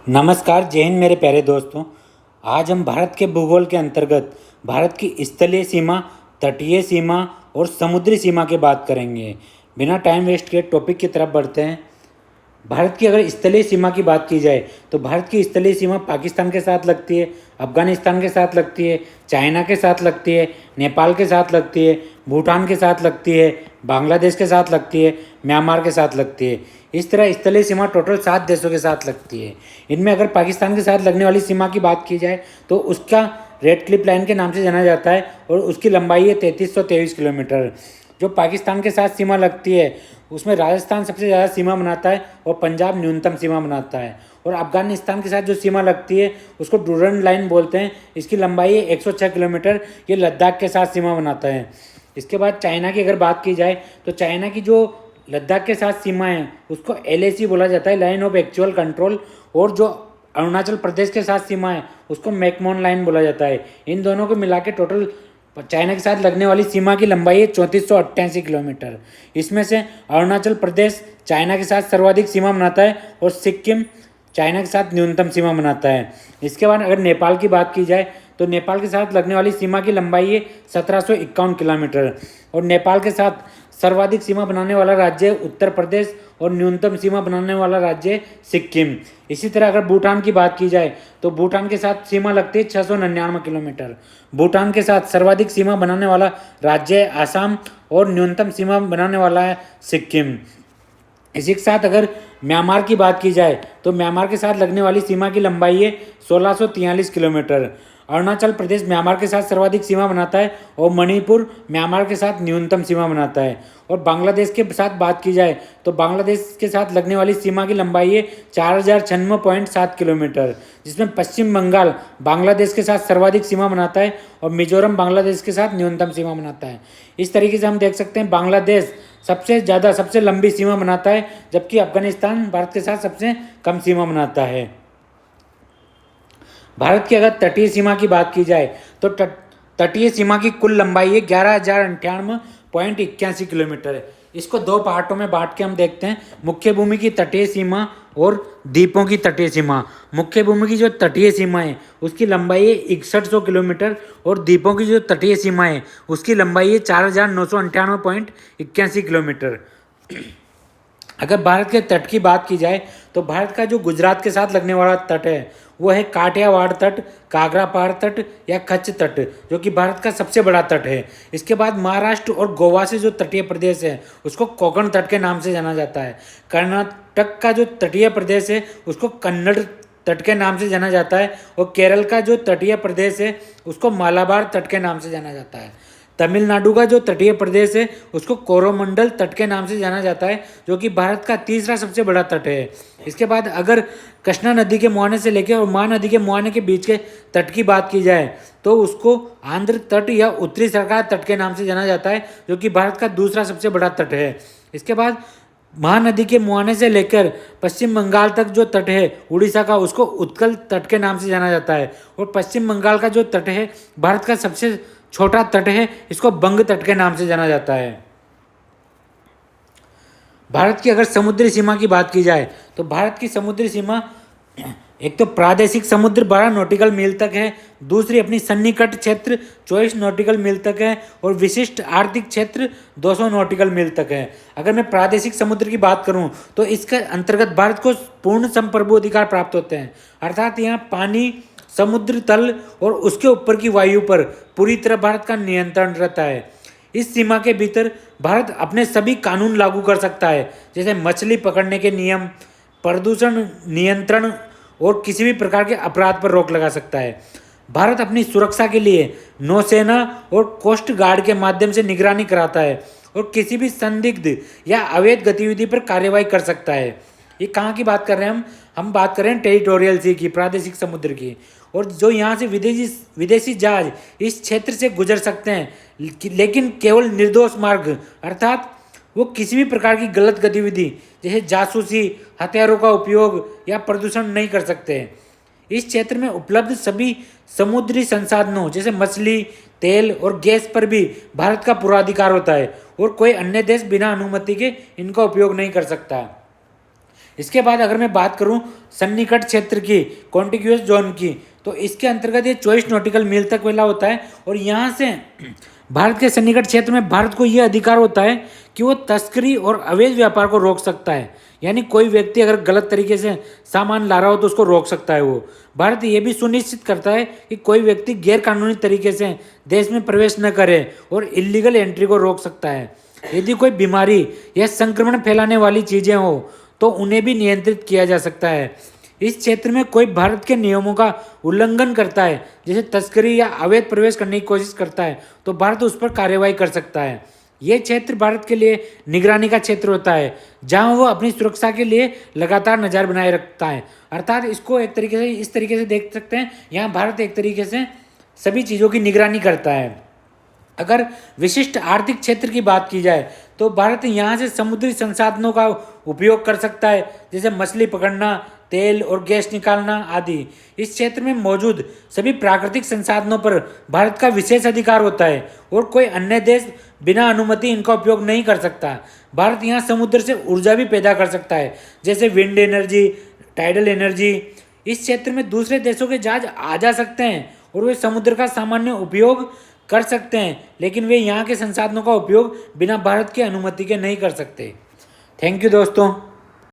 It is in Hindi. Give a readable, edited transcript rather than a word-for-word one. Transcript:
नमस्कार, जय हिंद मेरे प्यारे दोस्तों। आज हम भारत के भूगोल के अंतर्गत भारत की स्थलीय सीमा, तटीय सीमा और समुद्री सीमा की बात करेंगे। बिना टाइम वेस्ट किए टॉपिक की तरफ बढ़ते हैं। भारत की अगर स्थलीय सीमा की बात की जाए तो भारत की स्थलीय सीमा पाकिस्तान के साथ लगती है, अफगानिस्तान के साथ लगती है, चाइना के साथ लगती है, नेपाल के साथ लगती है, भूटान के साथ लगती है, बांग्लादेश के साथ लगती है, म्यांमार के साथ लगती है। इस तरह स्थलीय सीमा टोटल 7 देशों के साथ लगती है। इनमें अगर पाकिस्तान के साथ लगने वाली सीमा की बात की जाए तो उसका रेड क्लिफ लाइन के नाम से जाना जाता है और उसकी लंबाई है 3323 किलोमीटर। जो पाकिस्तान के साथ सीमा लगती है उसमें राजस्थान सबसे ज़्यादा सीमा बनाता है और पंजाब न्यूनतम सीमा बनाता है। और अफगानिस्तान के साथ जो सीमा लगती है उसको डूरंड लाइन बोलते हैं। इसकी लंबाई है 106 किलोमीटर। ये लद्दाख के साथ सीमा बनाता है। इसके बाद चाइना की अगर बात की जाए तो चाइना की जो लद्दाख के साथ सीमा है उसको LAC बोला जाता है, लाइन ऑफ एक्चुअल कंट्रोल। और जो अरुणाचल प्रदेश के साथ सीमा है उसको मैकमोहन लाइन बोला जाता है। इन दोनों को मिला के टोटल चाइना के साथ लगने वाली सीमा की लंबाई है 3488 किलोमीटर। इसमें से अरुणाचल प्रदेश चाइना के साथ सर्वाधिक सीमा बनाता है और सिक्किम चाइना के साथ न्यूनतम सीमा बनाता है। इसके बाद अगर नेपाल की बात की जाए तो नेपाल के साथ लगने वाली सीमा की लंबाई है 1751 किलोमीटर। और नेपाल के साथ सर्वाधिक सीमा बनाने वाला राज्य है उत्तर प्रदेश और न्यूनतम सीमा बनाने वाला राज्य है सिक्किम। इसी तरह अगर भूटान की बात की जाए तो भूटान के साथ सीमा लगती है 699 किलोमीटर। भूटान के साथ सर्वाधिक सीमा बनाने वाला राज्य है आसाम और न्यूनतम सीमा बनाने वाला है सिक्किम। इसी के साथ अगर म्यांमार की बात की जाए तो म्यांमार के साथ लगने वाली सीमा की लंबाई है 1643 किलोमीटर। अरुणाचल प्रदेश म्यांमार के साथ सर्वाधिक सीमा बनाता है और मणिपुर म्यांमार के साथ न्यूनतम सीमा बनाता है। और बांग्लादेश के साथ बात की जाए तो बांग्लादेश के साथ लगने वाली सीमा की लंबाई है 4096.7 किलोमीटर, जिसमें पश्चिम बंगाल बांग्लादेश के साथ सर्वाधिक सीमा बनाता है और मिजोरम बांग्लादेश के साथ न्यूनतम सीमा बनाता है। इस तरीके से हम देख सकते हैं बांग्लादेश सबसे लंबी सीमा बनाता है, जबकि अफगानिस्तान भारत के साथ सबसे कम सीमा बनाता है। भारत की अगर तटीय सीमा की बात की जाए तो तटीय सीमा की कुल लंबाई है 11,098.81 किलोमीटर है। इसको दो पार्टों में बांट के हम देखते हैं, मुख्य भूमि की तटीय सीमा और द्वीपों की तटीय सीमा। मुख्य भूमि की जो तटीय सीमा है उसकी लंबाई है 6100 किलोमीटर और द्वीपों की जो तटीय सीमा है उसकी लंबाई है 4998.81 किलोमीटर। अगर भारत के तट की बात की जाए तो भारत का जो गुजरात के साथ लगने वाला तट है वो है काठियावाड़ तट, कागरापार तट या कच्छ तट, जो कि भारत का सबसे बड़ा तट है। इसके बाद महाराष्ट्र और गोवा से जो तटीय प्रदेश है उसको कोंकण तट के नाम से जाना जाता है। कर्नाटक का जो तटीय प्रदेश है उसको कन्नड़ तट के नाम से जाना जाता है और केरल का जो तटीय प्रदेश है उसको मालाबार तट के नाम से जाना जाता है। तमिलनाडु का जो तटीय प्रदेश है उसको कोरोमंडल तट के नाम से जाना जाता है, जो कि भारत का तीसरा सबसे बड़ा तट है। इसके बाद अगर कृष्णा नदी के मुहाने से लेकर और महानदी के मुहाने के बीच के तट की बात की जाए तो उसको आंध्र तट या उत्तरी सरकार तट के नाम से जाना जाता है, जो कि भारत का दूसरा सबसे बड़ा तट है। इसके बाद महानदी के मुहाने से लेकर पश्चिम बंगाल तक जो तट है उड़ीसा का, उसको उत्कल तट के नाम से जाना जाता है। और पश्चिम बंगाल का जो तट है भारत का सबसे छोटा तट है, इसको बंग तट के नाम से जाना जाता है। भारत की अगर समुद्री सीमा की बात की जाए तो भारत की समुद्री सीमा एक तो प्रादेशिक समुद्र 12 नॉटिकल मील तक है, दूसरी अपनी सन्निकट क्षेत्र 24 नॉटिकल मील तक है और विशिष्ट आर्थिक क्षेत्र 200 नॉटिकल मील तक है। अगर मैं प्रादेशिक समुद्र की बात करूं तो इसके अंतर्गत भारत को पूर्ण संप्रभु अधिकार प्राप्त होते हैं, अर्थात यहाँ पानी, समुद्र तल और उसके ऊपर की वायु पर पूरी तरह भारत का नियंत्रण रहता है। इस सीमा के भीतर भारत अपने सभी कानून लागू कर सकता है, जैसे मछली पकड़ने के नियम, प्रदूषण नियंत्रण और किसी भी प्रकार के अपराध पर रोक लगा सकता है। भारत अपनी सुरक्षा के लिए नौसेना और कोस्ट गार्ड के माध्यम से निगरानी कराता है और किसी भी संदिग्ध या अवैध गतिविधि पर कार्रवाई कर सकता है। ये कहाँ की बात कर रहे हैं हम बात कर रहे हैं टेरिटोरियल सी की, प्रादेशिक समुद्र की। और जो यहाँ से विदेशी जहाज इस क्षेत्र से गुजर सकते हैं, लेकिन केवल निर्दोष मार्ग, अर्थात वो किसी भी प्रकार की गलत गतिविधि जैसे जासूसी, हथियारों का उपयोग या प्रदूषण नहीं कर सकते हैं। इस क्षेत्र में उपलब्ध सभी समुद्री संसाधनों जैसे मछली, तेल और गैस पर भी भारत का पूरा अधिकार होता है और कोई अन्य देश बिना अनुमति के इनका उपयोग नहीं कर सकता। इसके बाद अगर मैं बात करूं सन्निकट क्षेत्र की, कॉन्टिग्यूअस जोन की, तो इसके अंतर्गत ये 24 नॉटिकल मील तक वेला होता है और यहाँ से भारत के सन्निकट क्षेत्र में भारत को ये अधिकार होता है कि वो तस्करी और अवैध व्यापार को रोक सकता है। यानी कोई व्यक्ति अगर गलत तरीके से सामान ला रहा हो तो उसको रोक सकता है वो। भारत ये भी सुनिश्चित करता है कि कोई व्यक्ति गैर कानूनी तरीके से देश में प्रवेश न करे और इलीगल एंट्री को रोक सकता है। यदि कोई बीमारी या संक्रमण फैलाने वाली चीज़ें हो तो उन्हें भी नियंत्रित किया जा सकता है। इस क्षेत्र में कोई भारत के नियमों का उल्लंघन करता है, जैसे तस्करी या अवैध प्रवेश करने की कोशिश करता है, तो भारत उस पर कार्रवाई कर सकता है। ये क्षेत्र भारत के लिए निगरानी का क्षेत्र होता है, जहां वो अपनी सुरक्षा के लिए लगातार नज़र बनाए रखता है। अर्थात इसको एक तरीके से इस तरीके से देख सकते हैं, यहाँ भारत एक तरीके से सभी चीज़ों की निगरानी करता है। अगर विशिष्ट आर्थिक क्षेत्र की बात की जाए तो भारत यहाँ से समुद्री संसाधनों का उपयोग कर सकता है, जैसे मछली पकड़ना, तेल और गैस निकालना आदि। इस क्षेत्र में मौजूद सभी प्राकृतिक संसाधनों पर भारत का विशेष अधिकार होता है और कोई अन्य देश बिना अनुमति इनका उपयोग नहीं कर सकता। भारत यहाँ समुद्र से ऊर्जा भी पैदा कर सकता है, जैसे विंड एनर्जी, टाइडल एनर्जी। इस क्षेत्र में दूसरे देशों के जहाज आ जा सकते हैं और वे समुद्र का सामान्य उपयोग कर सकते हैं, लेकिन वे यहाँ के संसाधनों का उपयोग बिना भारत की अनुमति के नहीं कर सकते। थैंक यू दोस्तों।